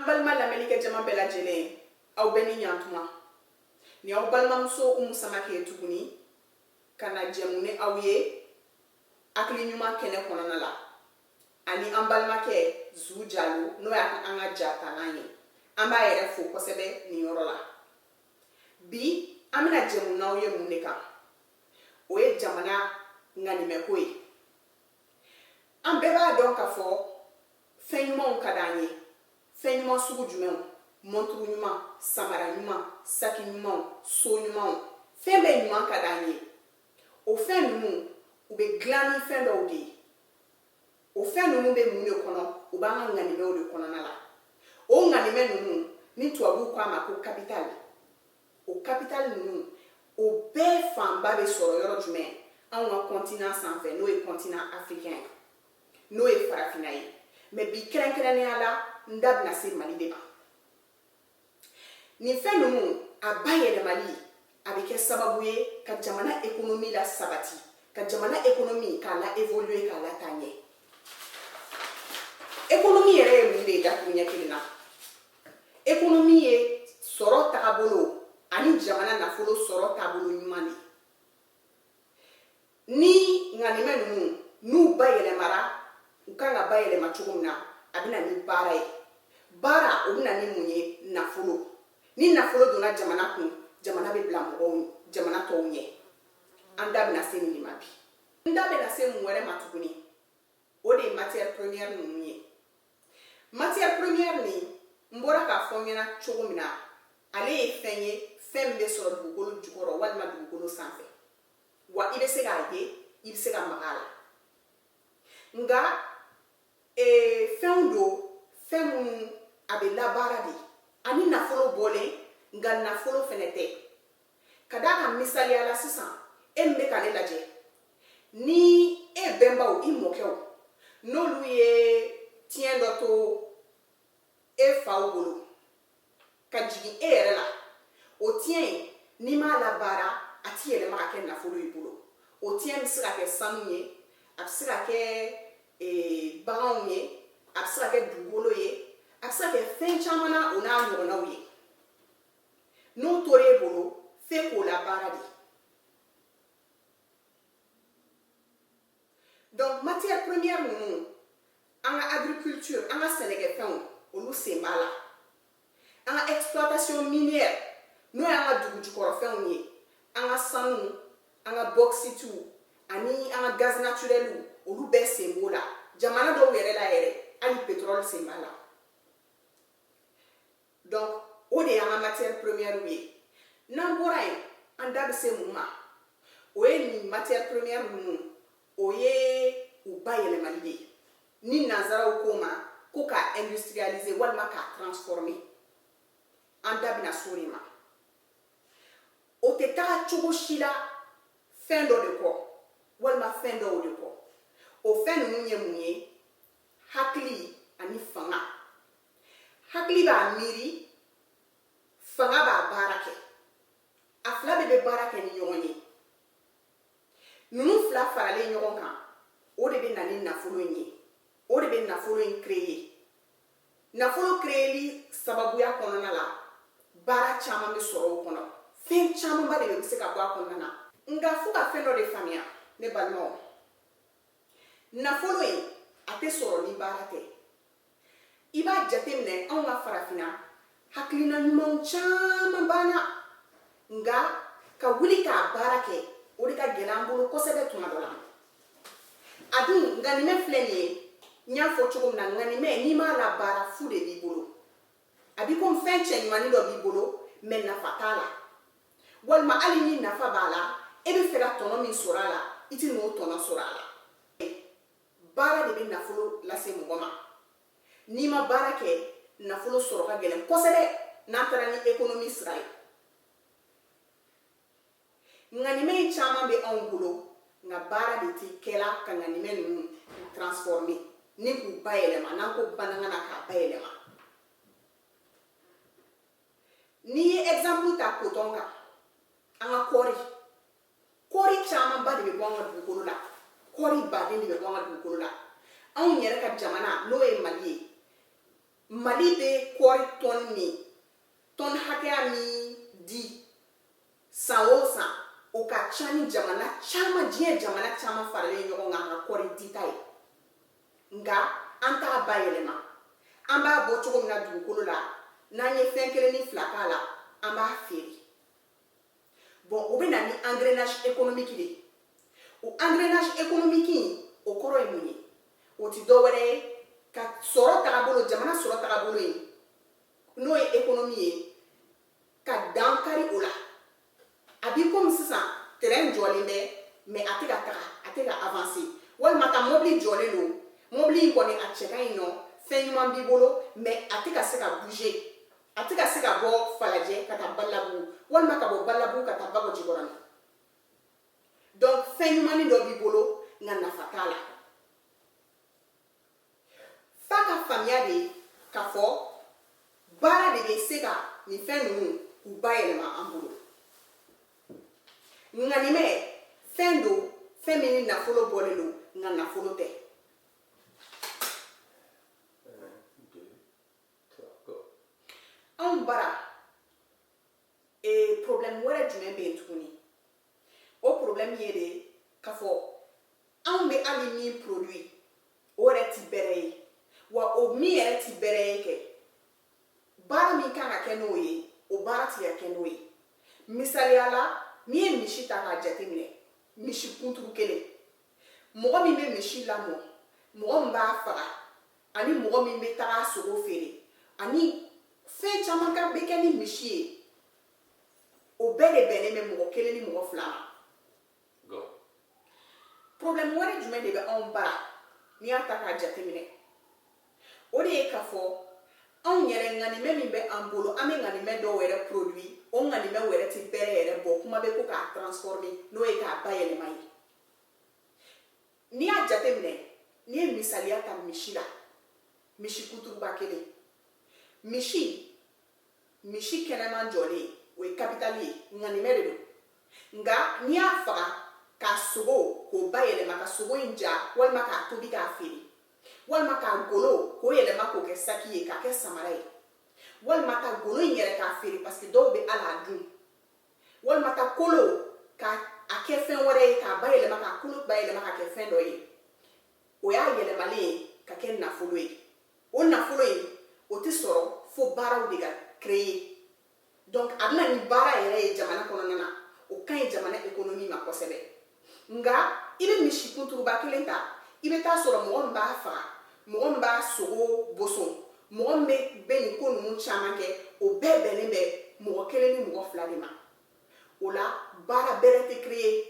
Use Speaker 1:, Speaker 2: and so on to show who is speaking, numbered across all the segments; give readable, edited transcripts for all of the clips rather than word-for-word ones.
Speaker 1: Balma la melike jama bela jele aw beni nyantuma ni aw balma muso umusama ke tuguni kana jemune awye akli nyuma kene konana la ani an balma ke zu jalo no ya anga jata nanye amba yere fo kosebe ni yorola bi amina jemuna awye muneka oye jamana ngani mekoy ambeba donc afo fenyuma kadanye fenyuma sugu jumɛn monturu ɲuman samara ɲuman saki ɲuman so ɲuman fɛn bɛɛ ɲuman ka d'an ye o fɛn ninnu u bɛ dilan ni fɛn dɔw de ye o fɛn ninnu bɛ mun de kɔnɔ u b'an ka ŋanimɛw de kɔnɔna la o ŋanimɛ ninnu ni tubabuw ko a ma ko capital o capital ninnu o bɛɛ fanba bɛ sɔrɔ yɔrɔ jumɛn anw ka continent sanfɛ n'o ye continent africain n'o ye farafina ye mais bi kɛrɛnkɛrɛnnenya la n da bɛna se Mali de ma nin fɛn ninnu a bayɛlɛmali a bɛ kɛ sababu ye ka jamana économie la sabati ka jamana économie k'a la évoluer k'a la taa ɲɛ économie yɛrɛ ye mun de ye datugu ɲɛ kelen na économie ye sɔrɔ tagabolo ani jamana nafolo sɔrɔ taabolo ɲuman de ni ŋanimɛ ninnu n'u bayɛlɛmara u kan ka bayɛlɛma cogo min na a bɛ na ni baara ye baara o bɛ na ni mun ye nafolo ni nafolo donna jamana kun jamana bɛ bila mɔgɔw jamana tɔw ɲɛ an da bɛna se nin ma bi n da bɛna se mun wɛrɛ ma tuguni o de ye matière première ninnu ye matière première nin n bɔra k'a fɔ n ɲɛna cogo min na ale ye fɛn ye fɛn min bɛ sɔrɔ dugukolo jukɔrɔ walima dugukolo sanfɛ wa i bɛ se k'a ye i bɛ se ka maga a la nka fɛnw don fɛn minnu a bɛ labaara de ani nafolo bɔlen nka nafolo fɛnɛ tɛ ka d'a kan misaliya la sisan e min bɛ ka ne lajɛ ni e bɛnbaw i mɔkɛw n'olu ye tiɲɛ dɔ to e faw bolo ka jigin e yɛrɛ la o tiɲɛ in n'i m'a labaara a ti yɛlɛma ka kɛ nafolo i bolo o tiɲɛ bɛ se ka kɛ sanu ye a bɛ se ka kɛ baganw ye a bɛ se ka kɛ dugukolo ye a bɛ se ka kɛ fɛn caman na o n'a ɲɔgɔnnaw ye n'o tora e bolo f'e k'o labaara de donc matière première ninnu an ka agriculture an ka sɛnɛkɛfɛnw olu sen b'a la an ka exploitation minière n'o y'an ka dugu jukɔrɔfɛnw ye an ka sanu an ka bauxite ani an ka gaz naturel olu bɛɛ sen b'o la jamana dɔw yɛrɛ la yɛrɛ hali pétrole sen b'a la donc o de y'an ka matière première ye n'an bɔra yen an da bɛ se mun ma o ye nin matière première ninnu o ye u bayɛlɛmali de ye ni nanzaraw k'o ma ko k'a industrialiser walima k'a transformer an da bɛna s'o de ma o tɛ taga cogo si la fɛn dɔ de kɔ walima fɛn dɔw de kɔ o fɛn ninnu ye mun ye hakili ani fanga hakili b'a miiri fanga b'a baara kɛ a fila bɛɛ bɛ baara kɛ ni ɲɔgɔn ye ninnu fila faralen ɲɔgɔn kan o de bɛ na ni nafolo in ye o de bɛ nafolo in créer nafolo créeli sababuya kɔnɔna la baara caman bɛ sɔrɔ o kɔnɔ fɛn camanba de bɛ se ka bɔ a kɔnɔna na nka fo ka fɛn dɔ de faamuya ne balimaw nafolo in a tɛ sɔrɔ ni baara tɛ i b'a jateminɛ anw ka farafinna hakilina ɲumanw caman banna nka ka wuli k'a baara kɛ o de ka gɛlɛn an bolo kosɛbɛ tuma dɔ la a dun ŋanimɛ filɛ nin ye n y'a fɔ cogo min na ŋanimɛ n'i m'a labaara fu de b'i bolo a b'i komi fɛn cɛɲumanin dɔ b'i bolo mɛ nafa t'a la walima hali ni nafa b'a la e bɛ fɛ ka tɔnɔ min sɔrɔ a la i tɛ n'o tɔnɔ sɔrɔ a la baara de bɛ nafolo lase mɔgɔ ma n'i ma baara kɛ nafolo sɔrɔ ka gɛlɛn kosɛbɛ n'an taara ni économie sira ye ŋanimɛ caman bɛ anw bolo nka baara de tɛ kɛla ka ŋanimɛ ninnu transformer ni k'u bayɛlɛma n'an ko bamanankan na k'a bayɛlɛma n'i ye exemple ta coton kan an ka kɔɔri camanba de bɛ bɔ an ka dugukolo la kɔɔri baden de bɛ bɔ an ka dugukolo la anw yɛrɛ ka jamana n'o ye Mali ye Mali bɛ kɔɔri tɔn hakɛya min di san o san o ka ca ni jamana caman diɲɛ jamana caman faralen ɲɔgɔn kan ka kɔɔri dita ye nka an t'a bayɛlɛma an b'a bɔ cogo min na dugukolo la n'an ye fɛn kelen ni fila k'a la an b'a feere bon o bɛ na ni engrenage économique de ye o engrenage économique in o kɔrɔ ye mun ye o ti dɔwɛrɛ ye ka sɔrɔ tagabolo jamana sɔrɔ tagabolo ye n'o ye économie ye ka dankari o la a b'i komi sisan terrain jɔlen bɛ mais a tɛ ka taga a tɛ ka avancer walima ka mobili jɔlen don mobili in kɔni a cɛ ka ɲi nɔ fɛn ɲuman b'i bolo mais a tɛ ka se ka bouger a tɛ ka se ka bɔ Falajɛ ka taa Balabu walima ka bɔ Balabu ka taa Bakɔjikɔrɔni donc fɛn ɲumanin dɔ b'i bolo nka nafa t'a la f'a ka faamuya de k'a fɔ baara de bɛ se ka nin fɛn ninnu k'u bayɛlɛma an bolo ŋanimɛ fɛn don fɛn min ni nafolo bɔlen don nka nafolo tɛ anw bara problème wɛrɛ jumɛn bɛ yen tuguni o problème ye de k'a fɔ anw bɛ hali min produit o yɛrɛ ti bɛrɛ ye wa o min yɛrɛ ti bɛrɛ ye kɛ baara min kan ka kɛ n'o ye o baara ti ka kɛ n'o ye misaliya la n'i ye misi ta k'a jateminɛ misi kunturu kelen mɔgɔ min bɛ misi lamɔ mɔgɔ min b'a faga ani mɔgɔ min bɛ taga sogo feere ani fɛn caman ka bɛ kɛ ni misi ye o bɛɛ de bɛnnen bɛ mɔgɔ kelen ni mɔgɔ fila ma problème wɛrɛ jumɛn de bɛ anw bara n'i y'a ta k'a jateminɛ o de ye k'a fɔ anw yɛrɛ ŋanimɛ min bɛ an bolo an bɛ ŋanimɛ dɔw yɛrɛ produit o ŋanimɛ wɛrɛ ti bɛrɛ yɛrɛ bɔ kuma bɛ ko k'a transformer n'o ye k'a bayɛlɛma ye n'i y'a jateminɛ n'i ye misaliya ta misi la misi kuturuba kelen misi kɛnɛman jɔlen o ye capital ye ŋanimɛ de don nka n'i y'a faga k'a sogo k'o bayɛlɛma ka sogo in ja walima k'a tobi k'a feere walima k'a golo k'o yɛlɛma k'o kɛ saki ye k'a kɛ samara ye walima ka golo in yɛrɛ k'a feere parce que dɔw bɛ hali a dun walima ka kolo k'a kɛ fɛn wɛrɛ ye k'a bayɛlɛma k'a kolo bayɛlɛma k'a kɛ fɛn dɔ ye o y'a yɛlɛmalen ye ka kɛ nafolo ye o nafolo in o tɛ sɔrɔ fo baaraw de ka créer donc a bɛna ni baara yɛrɛ ye jamana kɔnɔna na o ka ɲi jamana économie ma kosɛbɛ nka i bɛ misi kunturuba kelen ta i bɛ taa sɔrɔ mɔgɔ min b'a faga mɔgɔ min b'a sogo boson mɔgɔ min bɛ nin ko ninnu caman kɛ o bɛɛ bɛnnen bɛ mɔgɔ kelen ni mɔgɔ fila de ma o la baara bɛrɛ tɛ créer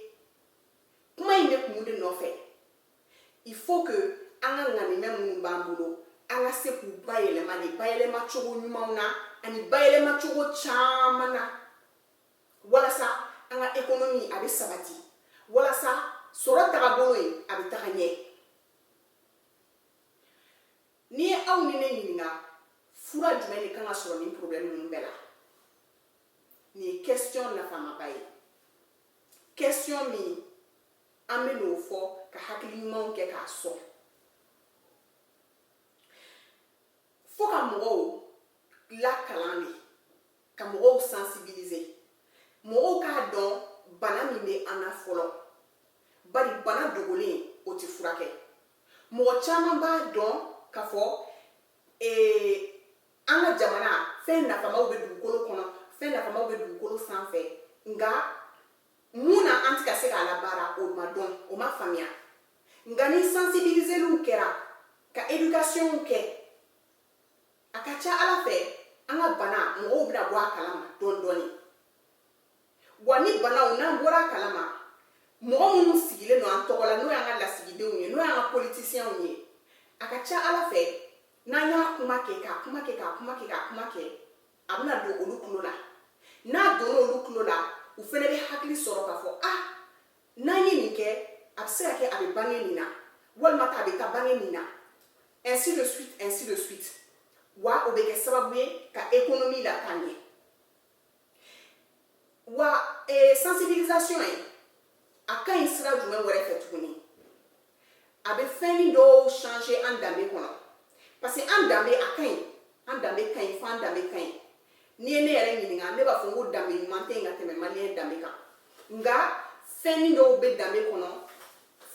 Speaker 1: kuma in bɛ kun de nɔfɛ il faut que an ka ŋanimɛ minnu b'an bolo an ka se k'u bayɛlɛma de bayɛlɛma cogo ɲumanw na ani bayɛlɛma cogo caman na walasa an ka économie a bɛ sabati walasa sɔrɔ tagabolo in a bɛ taga ɲɛ n'i ye aw ni ne ɲininka fura jumɛn de kan ka sɔrɔ nin problème ninnu bɛɛ la nin ye question nafamaba ye question min an bɛ n'o fɔ ka hakili ɲumanw kɛ k'a sɔn fo ka mɔgɔw lakalan de ka mɔgɔw sensibiliser mɔgɔw k'a dɔn bana min bɛ an na fɔlɔ bari bana dogolen o tɛ furakɛ mɔgɔ caman b'a dɔn k'a fɔ an ka jamana fɛn nafamaw bɛ dugukolo kɔnɔ fɛn nafamaw bɛ dugukolo sanfɛ nka mun na an tɛ ka se k'a labaara o ma dɔn o ma faamuya nka ni sensibiliseliw kɛra ka éducation kɛ a ka ca ala fɛ an ka bana mɔgɔw bɛna bɔ a kalama dɔɔni dɔɔni wa ni banaw n'an bɔra a kalama mɔgɔ minnu sigilen don an tɔgɔ la n'o y'an ka lasigidenw ye n'o y'an ka politiciens ye a ka ca ala fɛ n'an y'a kuma kɛ k'a kuma kɛ k'a kuma kɛ k'a kuma kɛ a bɛna don olu tulo la n'a donna olu tulo la u fana bɛ hakili sɔrɔ k'a fɔ n'an ye nin kɛ a bɛ se ka kɛ a bɛ bange nin na walima a bɛ taa bange nin na ainsi de suite wa o bɛ kɛ sababu ye ka économie lataa ɲɛ wa sensibilisation ye a ka ɲi sira jumɛn wɛrɛ fɛ tuguni a bɛ fɛn dɔw changer an danbe kɔnɔ parce que an danbe a ka ɲi an danbe ka ɲi fo an danbe ka ɲi. N'i ye ne yɛrɛ ɲininka ne b'a fɔ n ko danbe ɲuman tɛ yen ka tɛmɛ maliyɛn danbe kan. Nka fɛnni dɔw bɛ danbe kɔnɔ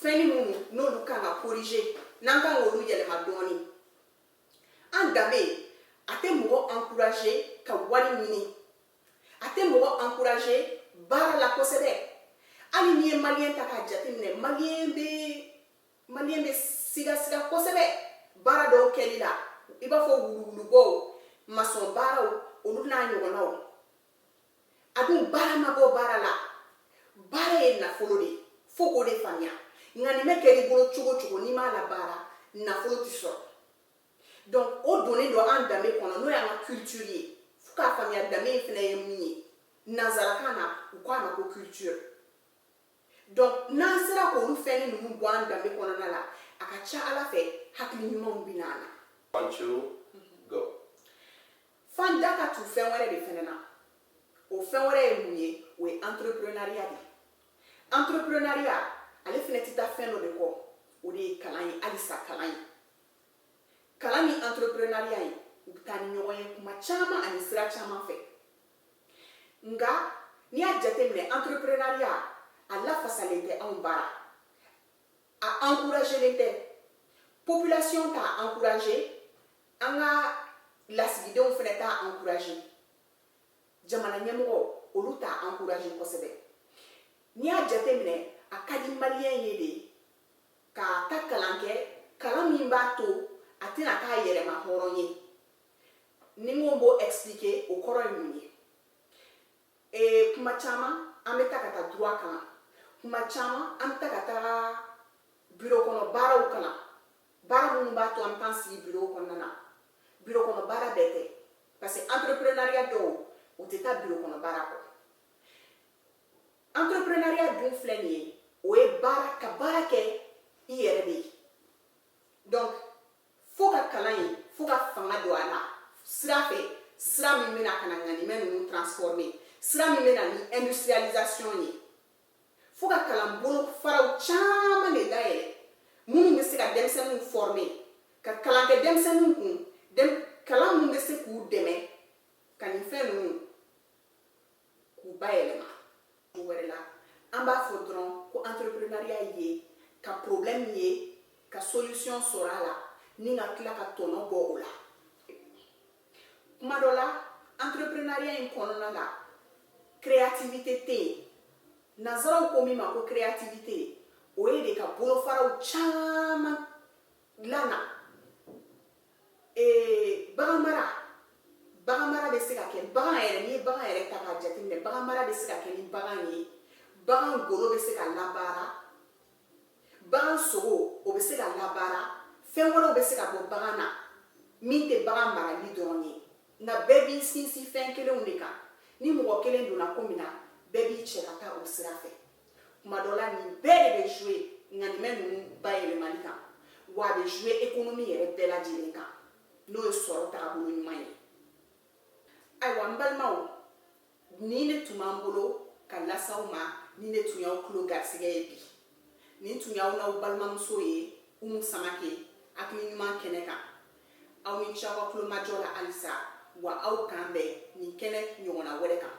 Speaker 1: fɛnni minnu n'olu kan ka corriger n'an kan k'olu yɛlɛma dɔɔni. An danbe a tɛ mɔgɔ encourager ka wari ɲini, a tɛ mɔgɔ encourager baara la kosɛbɛ. Hali n'i ye maliyɛn ta k'a jateminɛ maliyɛn bɛ siga kosɛbɛ baara dɔw kɛli la. I b'a fɔ wuluwulubɔw, maçon baaraw, olu n'a ɲɔgɔnnaw. A dun baara ma bɔ baara la. Baara ye nafolo de ye, fo k'o de faamuya. Nka nin bɛ kɛra i bolo cogo o cogo n'i m'a labaara nafolo tɛ sɔrɔ. Donc o donnen don an danbe kɔnɔ n'o y'an ka culture ye. Fo k'a faamuya danbe in fana ye min ye. Nanzarakan na u k'a ma ko culture. Donc n'an sera k'olu fɛnni ninnu bɔ an danbe kɔnɔna la, a ka ca Ala fɛ hakili ɲumanw bɛ na.
Speaker 2: 1, 2, go.
Speaker 1: Fan da ka tu fɛn wɛrɛ de fɛnɛ na. O fɛn wɛrɛ ye mun ye? O ye entrepreneuriat de. Entrepreneuriat ale fɛnɛ tɛ taa fɛn dɔ de kɔ. O de ye kalan ye, halisa kalan ye. Kalan ni entrepreneuriat ye u bɛ taa ni ɲɔgɔn ye kuma caman ani sira caman fɛ. Nka n'i y'a jateminɛ entrepreneuriat a lafasalen tɛ anw bara. A encouragelen tɛ. Population t'a encouragé. An ka lasigidenw fɛnɛ t'a encouragé. Jamana ɲɛmɔgɔ olu t'a encouragé kosɛbɛ. N'i y'a jateminɛ a ka di maliyɛn ye de k'a ta kalan kɛ kalan min b'a to a tɛna k'a yɛrɛma hɔrɔn ye. Ni n ko n b'o expliquer o kɔrɔ ye mun ye? Kuma caman an bɛ taa ka taa droit kalan. Kuma caman an bɛ taa ka taa bureau kɔnɔ baaraw kalan. Baara minnu b'a to an bɛ taa sigi bureau kɔnɔna na. Bureau kɔnɔ baara bɛɛ tɛ. Parce que entrepreneuriat dɔw o tɛ taa bureau kɔnɔ baara kɔ. Entrepreneuriat dun filɛ nin ye o ye ka baara kɛ i yɛrɛ de ye. Donc fo ka kalan ye, fo ka fanga don a la. Sira fɛ, sira min bɛna ka na ŋanimɛ ninnu transformer, sira min bɛna ni industrialisation ye. Fo ka kalan bolo faraw caman de dayɛlɛ. Minnu bɛ se ka denmisɛnninw former, ka kalan kɛ denmisɛnninw kun, kalan min bɛ se k'u dɛmɛ ka nin fɛn ninnu k'u bayɛlɛma. O wɛrɛ la, an b'a fɔ dɔrɔn ko entrepreneuriat ye ka problème ye, ka solution sɔrɔ a la, ni ka tila ka tɔnɔ bɔ o la. Kuma dɔ la, entrepreneuriat in kɔnɔna la, créativité tɛ yen. Nanzaraw ko min ma ko créativité, o ye de ka bolofaraw caman dilan na. Bagan mara bɛ se ka kɛ bagan yɛrɛ, n'i ye bagan yɛrɛ ta k'a jateminɛ, bagan mara bɛ se ka kɛ ni bagan ye. Bagan golo bɛ se ka labaara. Bagan sogo o bɛ se ka labaara. Fɛn wɛrɛw bɛ se ka bɔ bagan na min tɛ bagan marali dɔrɔn ye. Nka bɛɛ b'i sinsin fɛn kelenw de kan. Ni mɔgɔ kelen donna ko min na, bɛɛ b'i cɛ ka taa o sira fɛ. Kuma dɔ la nin bɛɛ de bɛ jouer ŋanimɛ ninnu bayɛlɛmali kan. Wa a bɛ jouer économie yɛrɛ bɛɛ lajɛlen kan. N'o ye sɔrɔ taabolo ɲuman ye. Ayiwa n balimaw, nin de tun b'an bolo ka lase aw ma, nin de tun y'aw tulo garisɛgɛ ye bi. Nin tun y'aw n'aw balimamuso ye Umu Samake hakili ɲuman kɛnɛ kan. Aw ni ce aw ka tulomajɔ la halisa, wa aw k'an bɛn nin kɛnɛ ɲɔgɔnna wɛrɛ kan.